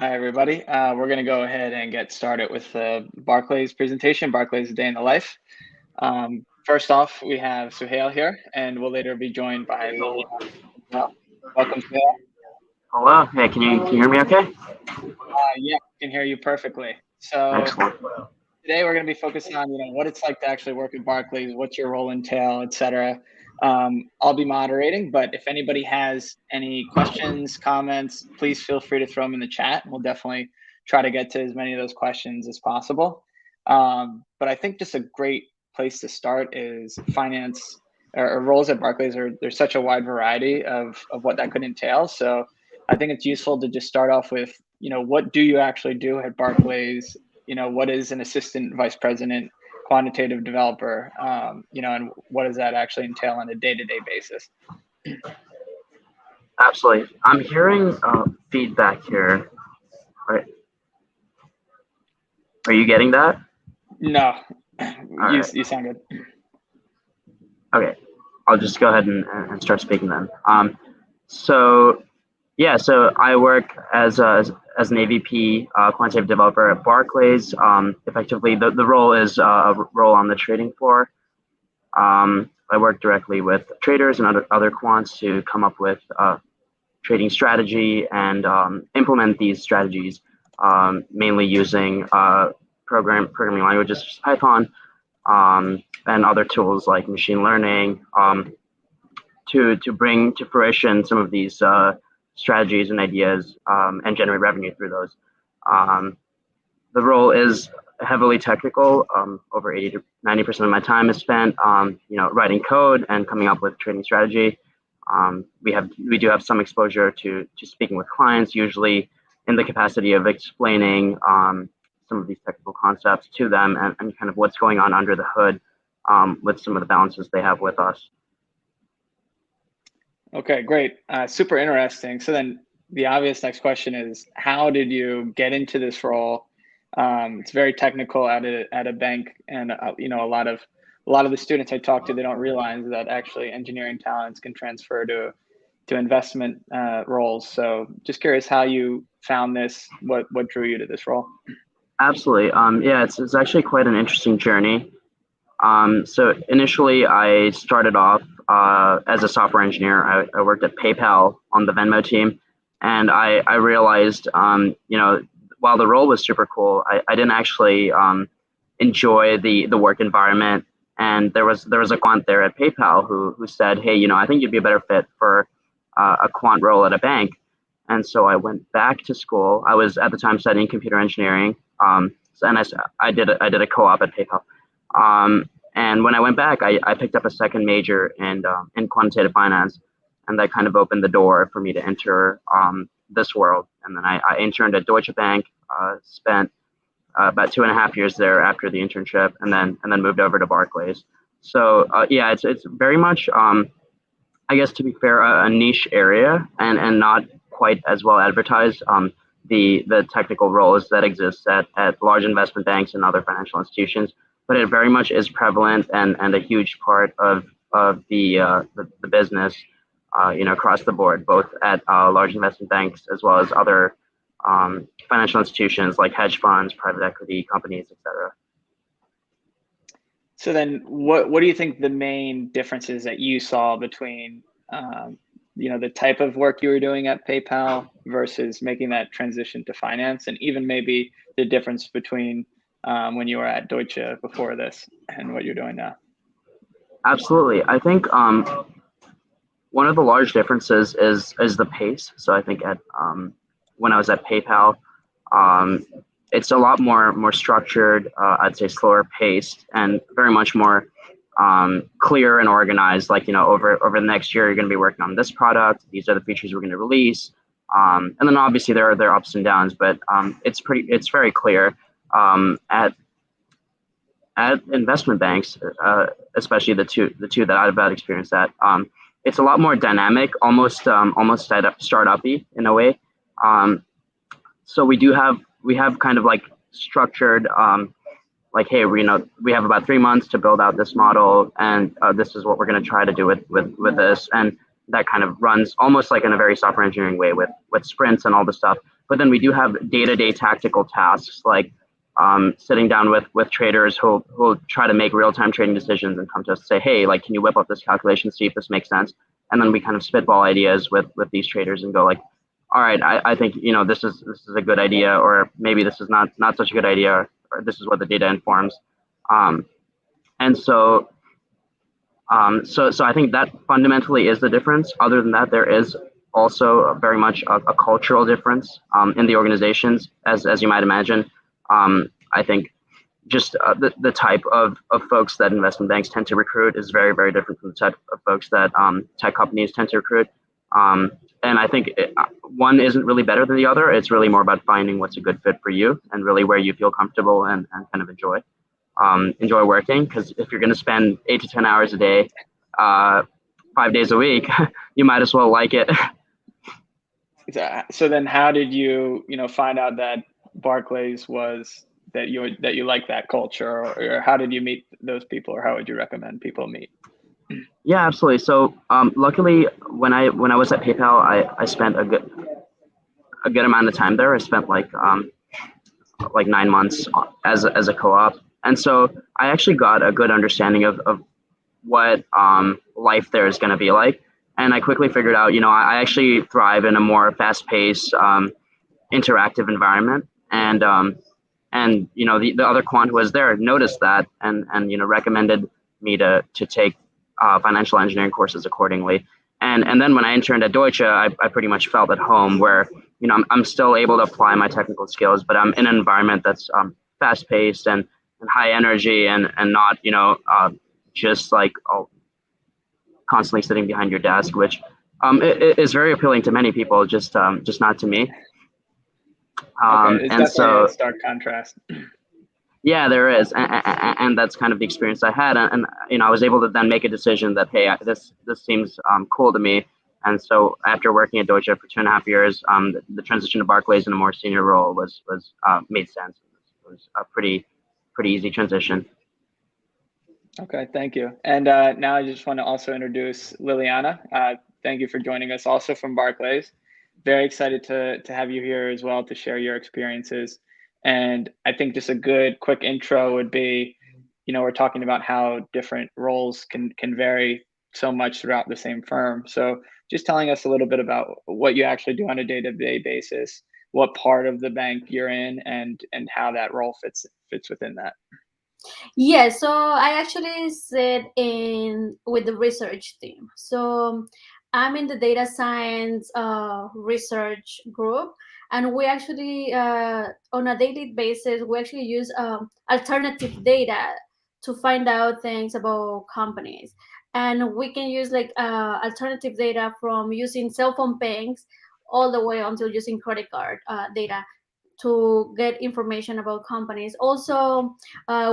Hi, everybody. We're going to go ahead and get started with the Barclays presentation, Barclays Day in the Life. First off, we have Suhail here, and we'll later be joined by Liliana. Welcome, Suhail. Hello. Hey, can you hear me okay? Yeah, I can hear you perfectly. So Excellent. today we're going to be focusing on, what it's like to actually work at Barclays, what's your role entail, et cetera. I'll be moderating, but if anybody has any questions, comments, please feel free to throw them in the chat. We'll definitely try to get to as many of those questions as possible. But I think just a great place to start is finance or roles at Barclays. There's such a wide variety of what that could entail. So I think it's useful to just start off with, what do you actually do at Barclays? What is an assistant vice president, quantitative developer, and what does that actually entail on a day-to-day basis? Absolutely. I'm hearing feedback here. Right. Are you getting that? No, right. you sound good. Okay. I'll just go ahead and start speaking then. So I work as an AVP quantitative developer at Barclays. Effectively, the role is a role on the trading floor. I work directly with traders and other quants to come up with trading strategy and implement these strategies, mainly using programming languages such as Python and other tools like machine learning to bring to fruition some of these strategies and ideas and generate revenue through those. The role is heavily technical. Over 80 to 90% of my time is spent, writing code and coming up with trading strategy. We do have some exposure to speaking with clients, usually in the capacity of explaining some of these technical concepts to them and kind of what's going on under the hood with some of the balances they have with us. Okay, great. Super interesting. So then the obvious next question is, how did you get into this role? It's very technical at a bank, and a lot of the students I talk to, they don't realize that actually engineering talents can transfer to investment roles. So just curious how you found this, what drew you to this role? Absolutely. It's actually quite an interesting journey. So initially, I started off as a software engineer. I worked at PayPal on the Venmo team, and I realized, while the role was super cool, I didn't actually enjoy the work environment. And there was a quant there at PayPal who said, hey, I think you'd be a better fit for a quant role at a bank. And so I went back to school. I was at the time studying computer engineering, and I did a co-op at PayPal. And when I went back, I picked up a second major in quantitative finance, and that kind of opened the door for me to enter this world. And then I interned at Deutsche Bank, spent about 2.5 years there after the internship, and then moved over to Barclays. So it's very much, I guess, to be fair, a niche area and not quite as well advertised. The technical roles that exist at large investment banks and other financial institutions, but it very much is prevalent and a huge part of the business, across the board, both at large investment banks as well as other financial institutions like hedge funds, private equity companies, etc. So then what do you think the main differences that you saw between the type of work you were doing at PayPal versus making that transition to finance, and even maybe the difference between when you were at Deutsche before this and what you're doing now? Absolutely. I think one of the large differences is the pace. So I think when I was at PayPal, it's a lot more structured. I'd say slower paced and very much more clear and organized. Like, over the next year, you're going to be working on this product. These are the features we're going to release. And then obviously there are ups and downs, but it's very clear. At investment banks, especially the two that I've had experience at, it's a lot more dynamic, almost startup-y in a way. So we have kind of like structured, like, hey, we have about 3 months to build out this model, and this is what we're going to try to do with this, and that kind of runs almost like in a very software engineering way with sprints and all the stuff. But then we do have day-to-day tactical tasks like sitting down with traders who'll try to make real-time trading decisions and come to us and say, hey, like, can you whip up this calculation, see if this makes sense? And then we kind of spitball ideas with these traders and go like, all right, I think this is a good idea, or maybe this is not such a good idea, or this is what the data informs. And so so I think that fundamentally is the difference. Other than that, there is also very much a cultural difference in the organizations, as you might imagine. I think just the type of folks that investment banks tend to recruit is very, very different from the type of folks that tech companies tend to recruit. And I think one isn't really better than the other. It's really more about finding what's a good fit for you and really where you feel comfortable and kind of enjoy working. Because if you're going to spend 8 to 10 hours a day, 5 days a week, you might as well like it. So then how did you find out that Barclays was that you like that culture, or how did you meet those people, or how would you recommend people meet? Yeah, absolutely. So luckily, when I was at PayPal, I spent a good amount of time there. I spent like 9 months as a co-op, and so I actually got a good understanding of what life there is going to be like. And I quickly figured out, I actually thrive in a more fast-paced, interactive environment. And the other quant who was there noticed that and recommended me to take financial engineering courses accordingly. And then when I interned at Deutsche, I pretty much felt at home, where I'm still able to apply my technical skills, but I'm in an environment that's fast paced and high energy and not just like constantly sitting behind your desk, which is very appealing to many people, just not to me. Okay, it's definitely a stark contrast. Yeah, there is, and that's kind of the experience I had, and I was able to then make a decision that, hey, this seems cool to me. And so after working at Deutsche for 2.5 years, the transition to Barclays in a more senior role was made sense. It was a pretty easy transition. Okay, thank you. And now I just want to also introduce Liliana. Thank you for joining us, also from Barclays. Very excited to have you here as well to share your experiences. And I think just a good quick intro would be, we're talking about how different roles can vary so much throughout the same firm. So just telling us a little bit about what you actually do on a day-to-day basis, what part of the bank you're in, and how that role fits within that. Yeah, so I actually sit in with the research team. So I'm in the data science research group, and we actually, on a daily basis, we actually use alternative data to find out things about companies. And we can use like alternative data from using cell phone banks all the way until using credit card data to get information about companies. Also,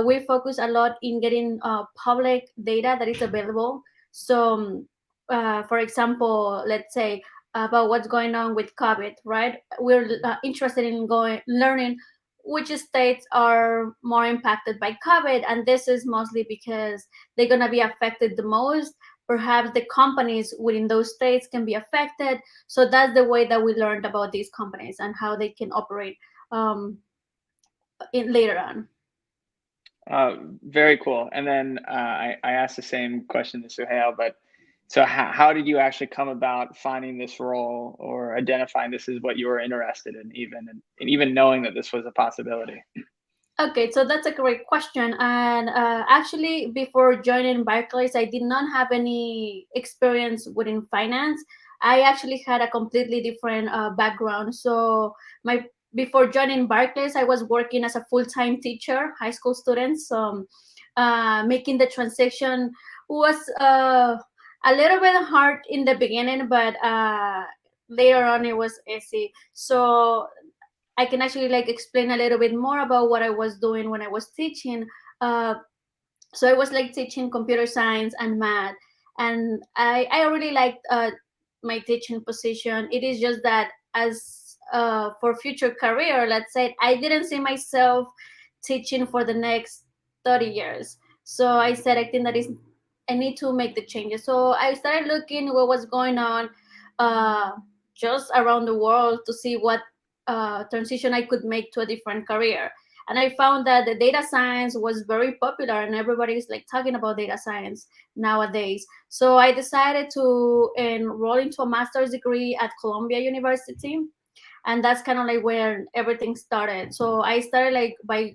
we focus a lot in getting public data that is available. So, for example, let's say about what's going on with COVID, right? We're interested in learning which states are more impacted by COVID, and this is mostly because they're gonna be affected the most. Perhaps the companies within those states can be affected. So that's the way that we learned about these companies and how they can operate later on. Very cool. And then I asked the same question to Suhail, but so how did you actually come about finding this role or identifying this is what you were interested in, and even knowing that this was a possibility? Okay, so that's a great question. And actually, before joining Barclays, I did not have any experience within finance. I actually had a completely different background. So my before joining Barclays, I was working as a full-time teacher, high school students. So making the transition was a little bit hard in the beginning, but later on it was easy. So I can actually like explain a little bit more about what I was doing when I was teaching. So I was like teaching computer science and math, and I really liked my teaching position. It is just that as for future career, let's say, I didn't see myself teaching for the next 30 years. So I said, I think that is I need to make the changes. So I started looking what was going on just around the world to see what transition I could make to a different career. And I found that the data science was very popular, and everybody's like talking about data science nowadays. So I decided to enroll into a master's degree at Columbia University, and that's kind of like where everything started. So I started like by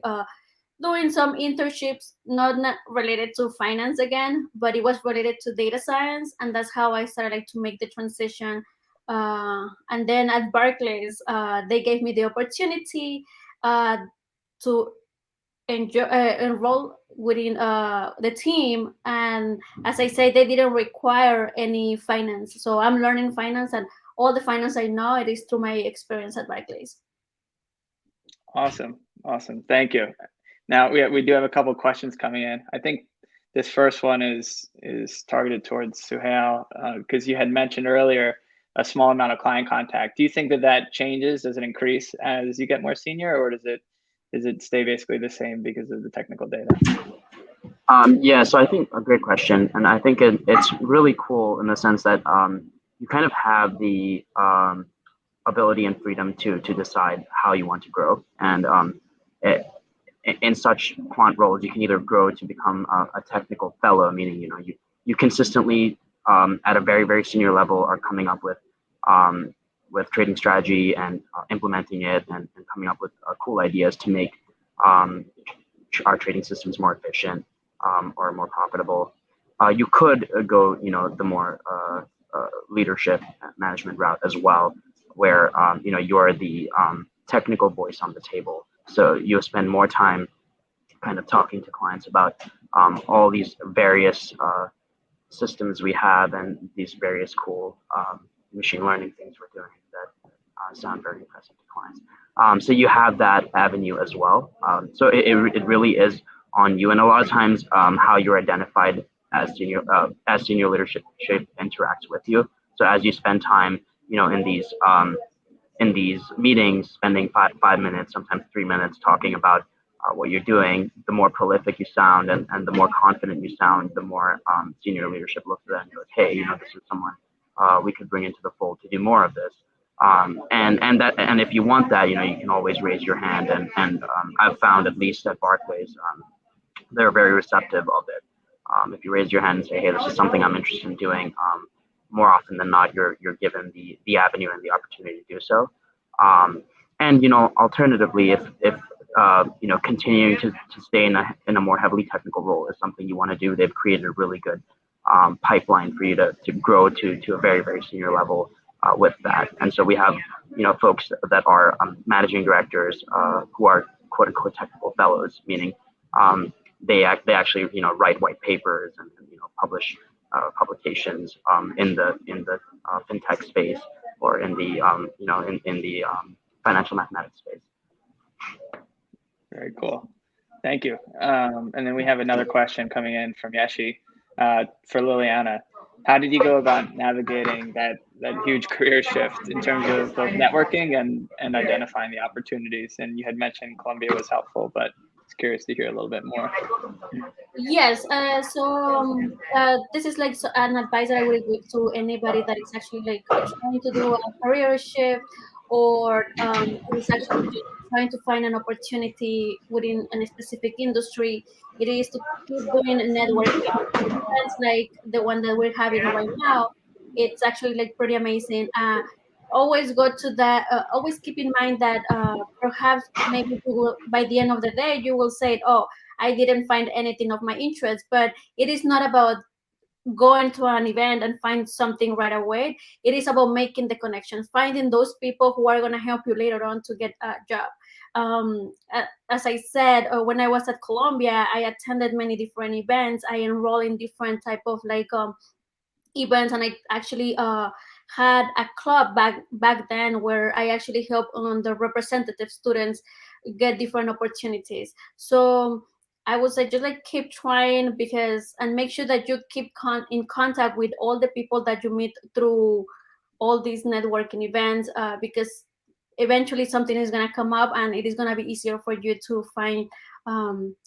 doing some internships, not related to finance again, but it was related to data science, and that's how I started like to make the transition. And then at Barclays, they gave me the opportunity uh, to enroll within the team, and as I say, they didn't require any finance, so I'm learning finance, and all the finance I know, it is through my experience at Barclays. Awesome. Awesome. Thank you. Now we do have a couple questions coming in. I think this first one is targeted towards Suhail, because you had mentioned earlier a small amount of client contact. Do you think that that changes? Does it increase as you get more senior, or does it stay basically the same because of the technical data? Yeah, so I think a great question, and I think it's really cool in the sense that you kind of have the ability and freedom to decide how you want to grow, and it, in such quant roles, you can either grow to become a technical fellow, meaning you consistently at a very senior level are coming up with trading strategy and implementing it and coming up with cool ideas to make um, our trading systems more efficient or more profitable. You could go the more leadership management route as well, where you're the technical voice on the table. So you'll spend more time kind of talking to clients about all these various systems we have and these various cool machine learning things we're doing that sound very impressive to clients. So you have that avenue as well. So it really is on you, and a lot of times how you're identified as senior leadership interacts with you. So as you spend time, in these meetings, spending 5 minutes, sometimes 3 minutes, talking about what you're doing, the more prolific you sound and the more confident you sound, the more senior leadership looks at that and goes, hey, this is someone we could bring into the fold to do more of this. And if you want that, you can always raise your hand. And I've found, at least at Barclays, they're very receptive of it. If you raise your hand and say, hey, this is something I'm interested in doing, more often than not, you're given the avenue and the opportunity to do so. And alternatively, if continuing to stay in a more heavily technical role is something you want to do, they've created a really good pipeline for you to grow to a very senior level with that. And so we have folks that are managing directors who are quote unquote technical fellows, meaning they actually write white papers and publish publications in the fintech space or in the in the financial mathematics space. Very cool. Thank you. And then we have another question coming in from Yeshi for Liliana. How did you go about navigating that huge career shift in terms of both networking and identifying the opportunities? And you had mentioned Columbia was helpful, but I was curious to hear a little bit more. Yes, this is like an advice that I would give to anybody that is actually like trying to do a career shift, or is actually just trying to find an opportunity within a specific industry. It is to keep doing networking. Events like the one that we're having right now, it's actually like pretty amazing. Always go to that. Always keep in mind that perhaps maybe you will, by the end of the day, you will say, "Oh, I didn't find anything of my interest." But it is not about going to an event and find something right away. It is about making the connections, finding those people who are going to help you later on to get a job. As I said, when I was at Columbia, I attended many different events. I enrolled in different type of like events, and I actually had a club back then where I actually helped on the representative students get different opportunities. So I would say just like keep trying, because and make sure that you keep in contact with all the people that you meet through all these networking events, because eventually something is going to come up and it is going to be easier for you to find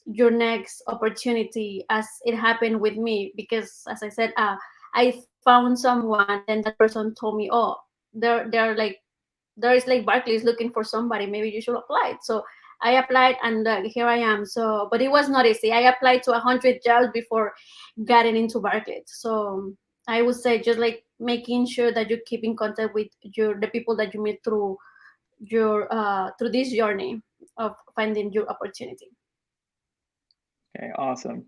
your next opportunity, as it happened with me. Because as I said, I found someone, and then that person told me, oh, they're like there is like Barclays looking for somebody, maybe you should apply. So I applied, and here I am. So, but it was not easy. I applied to 100 jobs before getting into Barclays. So I would say just like making sure that you keep in contact with the people that you meet through through this journey of finding your opportunity. Okay, awesome.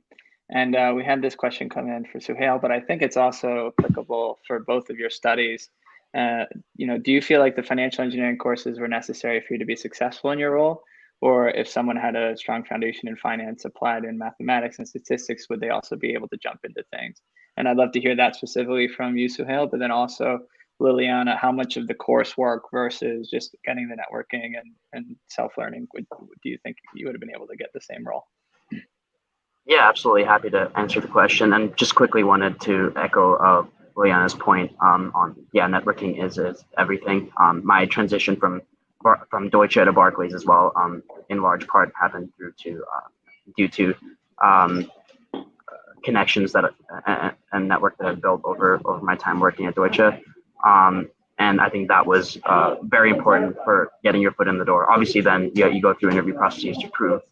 And we had this question come in for Suhail, but I think it's also applicable for both of your studies. Do you feel like the financial engineering courses were necessary for you to be successful in your role? Or if someone had a strong foundation in finance applied in mathematics and statistics, would they also be able to jump into things? And I'd love to hear that specifically from you, Suhail, but then also Liliana, how much of the coursework versus just getting the networking and self-learning do you think you would have been able to get the same role? Yeah, absolutely. Happy to answer the question. And just quickly wanted to echo Liliana's point networking is everything. My transition from Deutsche to Barclays as well, in large part happened due to connections that and network that I've built over my time working at Deutsche. And I think that was very important for getting your foot in the door. Obviously, then you go through interview processes to prove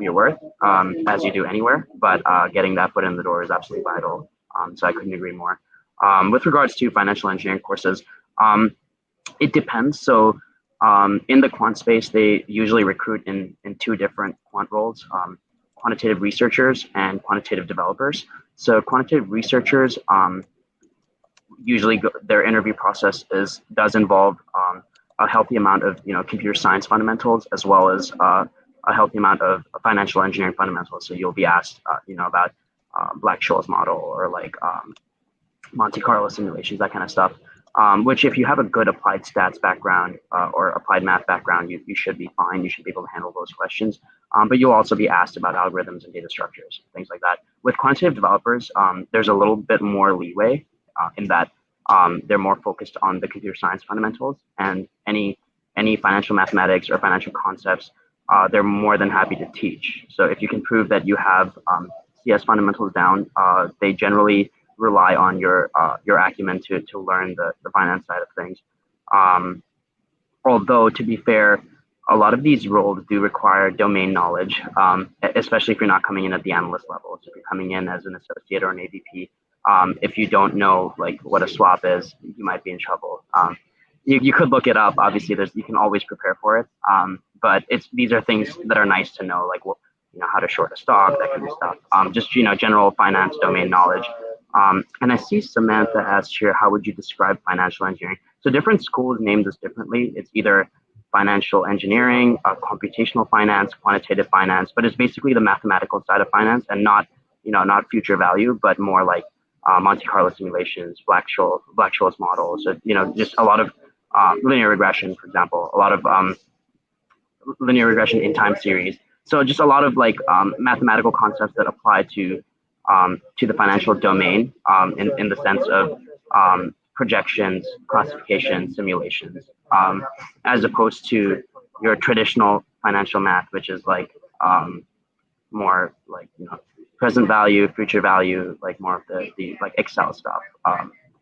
your worth, as you do anywhere. But getting that foot in the door is absolutely vital. So I couldn't agree more. With regards to financial engineering courses, it depends. So in the quant space, they usually recruit in two different quant roles, quantitative researchers and quantitative developers. So quantitative researchers, usually their interview process does involve a healthy amount of computer science fundamentals, as well as a healthy amount of financial engineering fundamentals. So you'll be asked about Black-Scholes model, or like Monte Carlo simulations, that kind of stuff. Which, if you have a good applied stats background or applied math background, you should be fine. You should be able to handle those questions. But you'll also be asked about algorithms and data structures, things like that. With quantitative developers, there's a little bit more leeway in that they're more focused on the computer science fundamentals, and any financial mathematics or financial concepts, they're more than happy to teach. So if you can prove that you have CS fundamentals down, they generally rely on your acumen to learn the finance side of things. Although, to be fair, a lot of these roles do require domain knowledge, especially if you're not coming in at the analyst level. So if you're coming in as an associate or an AVP, if you don't know like what a swap is, you might be in trouble. You could look it up. Obviously, you can always prepare for it. But these are things that are nice to know, like how to short a stock, that kind of stuff. Just general finance domain knowledge. And I see Samantha asked here, how would you describe financial engineering? So different schools name this differently. It's either financial engineering, computational finance, quantitative finance, but it's basically the mathematical side of finance, and not future value, but more like Monte Carlo simulations, Black-Scholes models. So, just a lot of linear regression, for example, a lot of linear regression in time series. So just a lot of like mathematical concepts that apply to the financial domain, in the sense of projections, classification, simulations, as opposed to your traditional financial math, which is like more like present value, future value, like more of the like Excel stuff.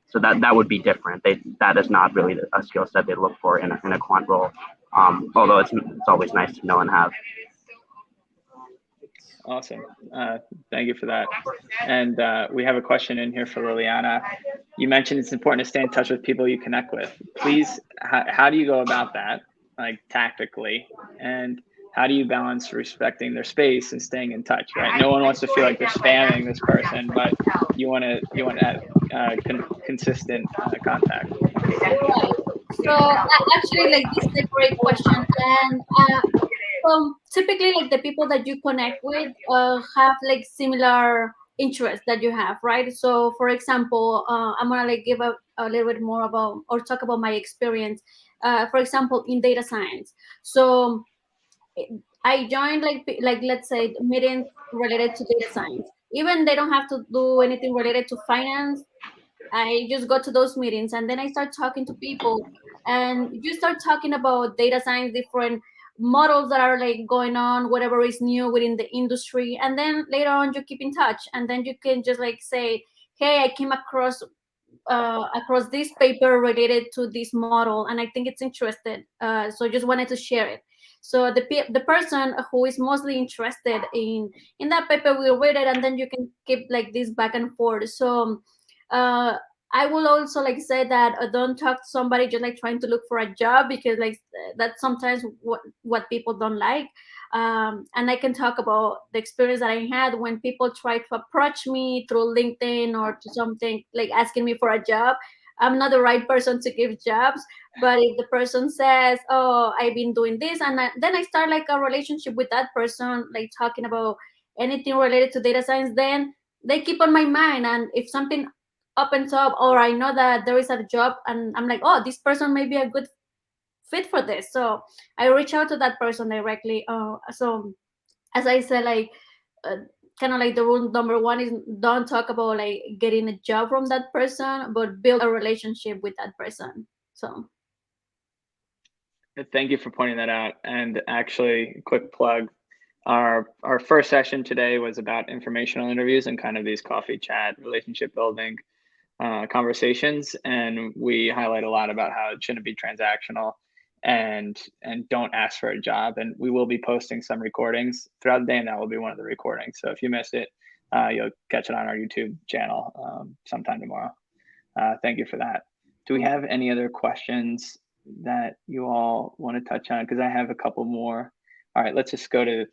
So that would be different. That is not really a skill set they look for in a quant role. Although it's always nice to know and have. Awesome. Thank you for that. And we have a question in here for Liliana. You mentioned it's important to stay in touch with people you connect with. Please, how do you go about that, like tactically? And how do you balance respecting their space and staying in touch, right? No one wants to feel like they're spamming this person, but you want to have consistent contact. So actually, like, this is a great question, and typically, like, the people that you connect with have like similar interests that you have, right? So, for example, I'm gonna like give a little bit more about, or talk about my experience. For example, in data science. So I joined like let's say meetings related to data science. Even they don't have to do anything related to finance. I just go to those meetings, and then I start talking to people, and you start talking about data science, different models that are like going on, whatever is new within the industry. And then later on you keep in touch, and then you can just like say, hey, I came across across this paper related to this model, and I think it's interested. So just wanted to share it. So the person who is mostly interested in that paper will read it, and then you can keep like this back and forth. So uh, I will also like say that don't talk to somebody just like trying to look for a job, because like that's sometimes what people don't like. And I can talk about the experience that I had when people try to approach me through LinkedIn or to something like asking me for a job. I'm not the right person to give jobs, but if the person says, "Oh, I've been doing this," and then I start like a relationship with that person, like talking about anything related to data science, then they keep on my mind. And if something opens up, or I know that there is a job, and I'm like, "Oh, this person may be a good fit for this," so I reach out to that person directly. So as I said, like uh, kind of like the rule number one is don't talk about like getting a job from that person, but build a relationship with that person. So Thank you for pointing that out. And actually, quick plug. Our first session today was about informational interviews and kind of these coffee chat relationship building conversations, and we highlight a lot about how it shouldn't be transactional and don't ask for a job. And we will be posting some recordings throughout the day, and that will be one of the recordings. So if you missed it, you'll catch it on our YouTube channel sometime tomorrow. Thank you for that. Do we have any other questions that you all want to touch on? Because I have a couple more. All right, let's just go to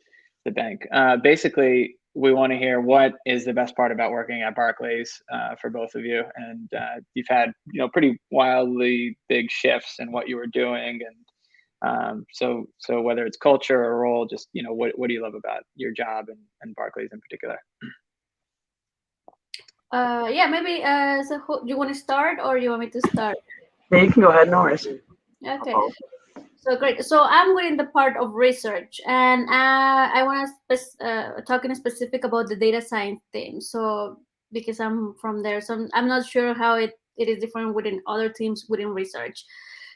the bank. Basically, we want to hear what is the best part about working at Barclays for both of you. And you've had, pretty wildly big shifts in what you were doing. And so whether it's culture or role, just, what do you love about your job and Barclays in particular? yeah, maybe so you want to start or you want me to start? Yeah, you can go ahead. No worries. Okay. So great. So I'm within the part of research, and I want to talk in specific about the data science team. So because I'm from there, so I'm not sure how it is different within other teams within research.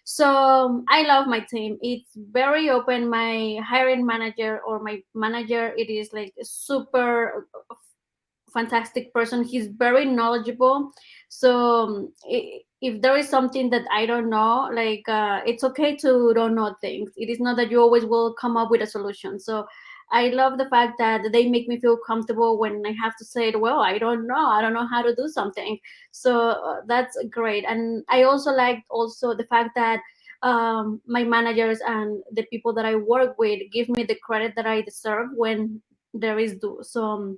So I love my team. It's very open. My hiring manager or my manager, it is like a super fantastic person. He's very knowledgeable. So if there is something that I don't know, like it's okay to don't know things. It is not that you always will come up with a solution. So I love the fact that they make me feel comfortable when I have to say it. Well, I don't know how to do something. So that's great. And I also like also the fact that my managers and the people that I work with give me the credit that I deserve when there is due. So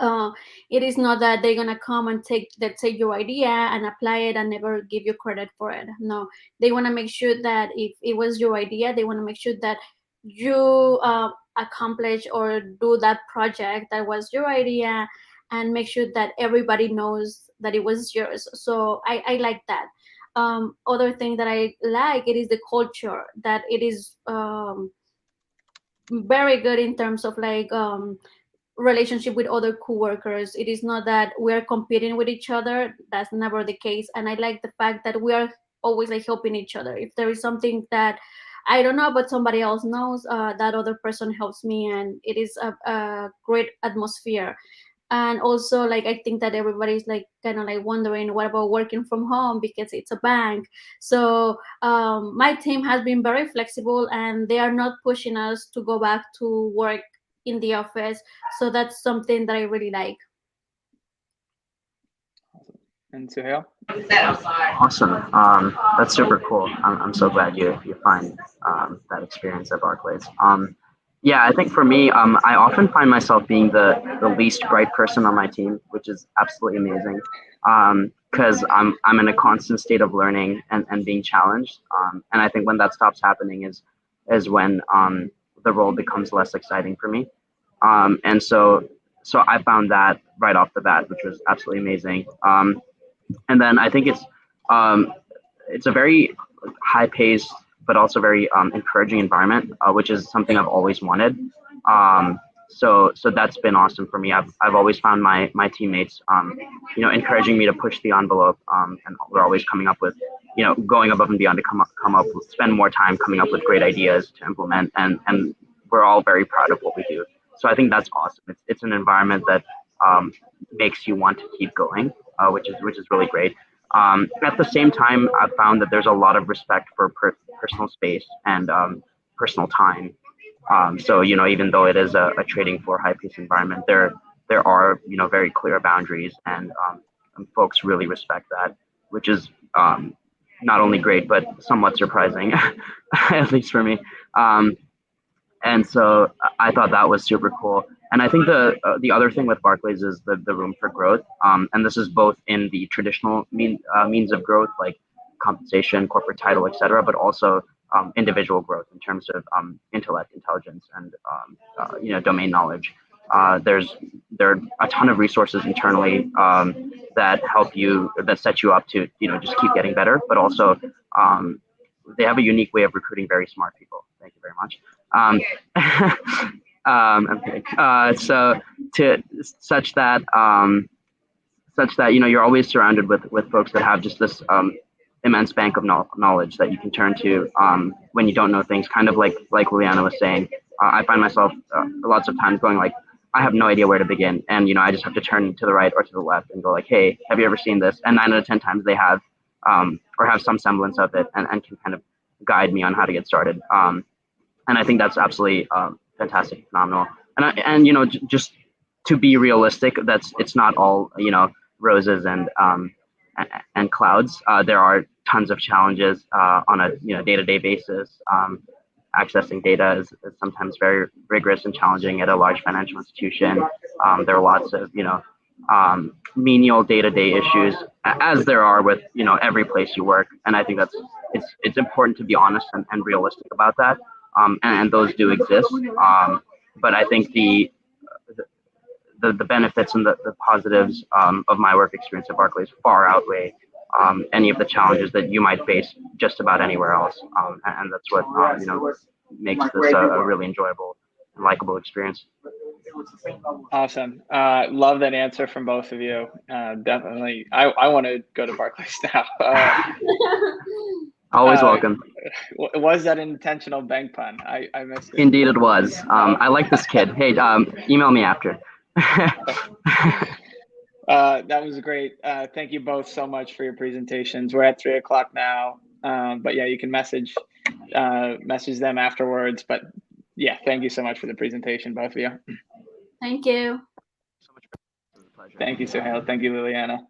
uh, it is not that they're gonna come and take your idea and apply it and never give you credit for it. No, they want to make sure that if it was your idea, they want to make sure that you accomplish or do that project that was your idea, and make sure that everybody knows that it was yours. So I like that. Other thing that I like, it is the culture, that it is very good in terms of like relationship with other coworkers. It is not that we are competing with each other. That's never the case. And I like the fact that we are always like helping each other. If there is something that I don't know but somebody else knows, that other person helps me, and it is a great atmosphere. And also, like, I think that everybody's like kind of like wondering what about working from home because it's a bank. So my team has been very flexible, and they are not pushing us to go back to work in the office. So that's something that I really like. And Suhail? Awesome. That's super cool. I'm so glad you find that experience at Barclays. Yeah, I think for me, I often find myself being the least bright person on my team, which is absolutely amazing. Because I'm in a constant state of learning and being challenged. And I think when that stops happening is when the role becomes less exciting for me. And so I found that right off the bat, which was absolutely amazing. And then I think um, it's a very high paced but also very encouraging environment, which is something I've always wanted. So that's been awesome for me. I've always found my teammates encouraging me to push the envelope, and we're always coming up with going above and beyond to come up with, spend more time coming up with great ideas to implement, and we're all very proud of what we do. So I think that's awesome. It's an environment that makes you want to keep going, which is really great. At the same time, I've found that there's a lot of respect for personal space and personal time. So even though it is a trading floor high-paced environment, there are very clear boundaries, and folks really respect that, which is not only great but somewhat surprising, at least for me. And so I thought that was super cool. And I think the other thing with Barclays is the room for growth. And this is both in the traditional means of growth, like compensation, corporate title, etc., but also individual growth in terms of intellect, intelligence, and domain knowledge. There are a ton of resources internally that help you, that set you up to just keep getting better, but also they have a unique way of recruiting very smart people. Thank you very much. I'm kidding. So to such that you're always surrounded with folks that have just this immense bank of knowledge that you can turn to when you don't know things. Kind of like Liliana was saying, I find myself lots of times going like, I have no idea where to begin, and I just have to turn to the right or to the left and go like, hey, have you ever seen this? And 9 out of 10 times they have, or have some semblance of it, and can kind of guide me on how to get started. And I think that's absolutely fantastic, phenomenal. And just to be realistic, it's not all roses and clouds. There are tons of challenges on a day-to-day basis. Accessing data is sometimes very rigorous and challenging at a large financial institution. There are lots of menial day-to-day issues, as there are with every place you work. And I think it's important to be honest and realistic about that. And those do exist. But I think the benefits and the positives of my work experience at Barclays far outweigh any of the challenges that you might face just about anywhere else. And that's what makes this a really enjoyable and likable experience. Awesome. Love that answer from both of you. Definitely. I want to go to Barclays now. Always welcome. Was that an intentional bank pun? I missed it. Indeed it was. I like this kid. Hey, email me after. That was great. Thank you both so much for your presentations. We're at 3:00 now. But yeah, you can message them afterwards. But yeah, thank you so much for the presentation, both of you. Thank you. So much. It was a pleasure. Thank you, Suhail. Thank you, Liliana.